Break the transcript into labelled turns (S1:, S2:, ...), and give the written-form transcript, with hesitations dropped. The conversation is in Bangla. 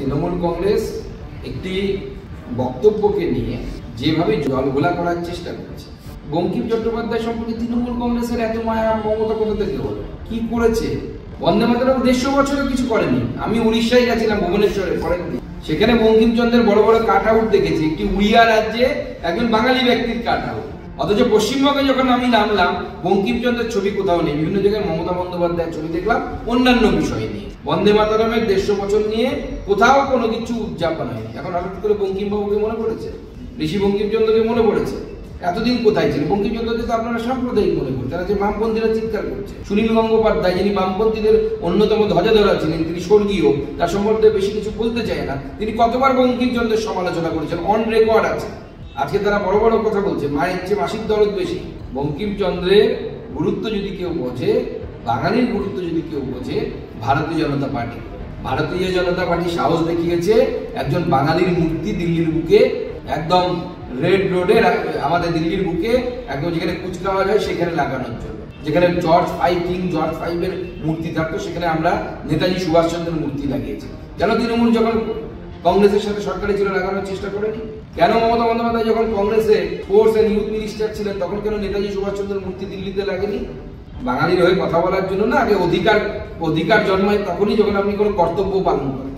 S1: তৃণমূল কংগ্রেস একটি বক্তব্যকে নিয়ে যেভাবে জলঘোলা করার চেষ্টা করছে। বঙ্কিম চট্টোপাধ্যায় সম্পর্কে তৃণমূল কংগ্রেসের এত মায়া মমতা কোথা থেকে হলো? কি করেছে? বন্দে মাতরম 150 বছরে কিছু করেনি। আমি উড়িষ্যায় গেছিলাম, ভুবনেশ্বরে, পরের দিন সেখানে বঙ্কিমচন্দ্রের বড় বড় কাট আউট দেখেছি, একটি উড়িয়া রাজ্যে একজন বাঙালি ব্যক্তির কাট আউট। অথচ পশ্চিমবঙ্গে যখন আমি নামলাম, বঙ্কিমচন্দ্রের ছবি কোথাও নেই। বিভিন্ন জায়গায় মমতা বন্দ্যোপাধ্যায়ের ছবি দেখলাম অন্যান্য বিষয় নিয়ে। বন্দে মাতরমের 150 বছর নিয়ে কোথাও কোনো কিছু উদযাপন হয়নি। এখন হঠাৎ করে বঙ্কিমবাবুকে মনে পড়েছে, ঋষি বঙ্কিমচন্দ্রকে মনে পড়েছে। এতদিন কোথায় ছিল? বঙ্কিমচন্দ্রকে তো আপনারা সাম্প্রদায়িক মনে করছেন, যে বামপন্থীরা চিৎকার করছে। সুনীল গঙ্গোপাধ্যায়, যিনি বামপন্থীদের অন্যতম ধ্বজাধরা ছিলেন, তিনি স্বর্গীয়, তার সম্বন্ধে বেশি কিছু বলতে চায় না। তিনি কতবার বঙ্কিমচন্দ্রের সমালোচনা করেছেন, অন রেকর্ড আছে। আজকে তারা বড় বড় কথা বলছে, মায়ের চেয়ে মাসিক দরদ বেশি। বঙ্কিমচন্দ্রের গুরুত্ব যদি কেউ বোঝে, বাঙালির গুরুত্ব যদি কেউ বোঝে, ভারতীয় জনতা পার্টি। ভারতীয় জনতা পার্টি সাহস দেখিয়েছে একজন বাঙালির মূর্তি দিল্লির বুকে, একদম রেড রোডে, আমাদের দিল্লির বুকে, একদম যেখানে কুচকাওয়াজ হয় সেখানে লাগানোর জন্য। যেখানে কিং জর্জ ফাইভের মূর্তি থাকতো, সেখানে আমরা নেতাজি সুভাষচন্দ্রের মূর্তি লাগিয়েছি। কেন তৃণমূল যখন কংগ্রেসের সাথে সরকারি ছিল লাগানোর চেষ্টা করেনি? কেন মমতা বন্দ্যোপাধ্যায় যখন কংগ্রেসে স্পোর্টস এন্ড ইউথ মিনিস্টার ছিলেন, তখন কেন নেতাজি সুভাষচন্দ্রের মূর্তি দিল্লিতে লাগেনি? বাঙালির হয়ে কথা বলার জন্য না, আগে অধিকার জন্মায় তখনই, যখন আপনি কোনো কর্তব্য পালন করেন।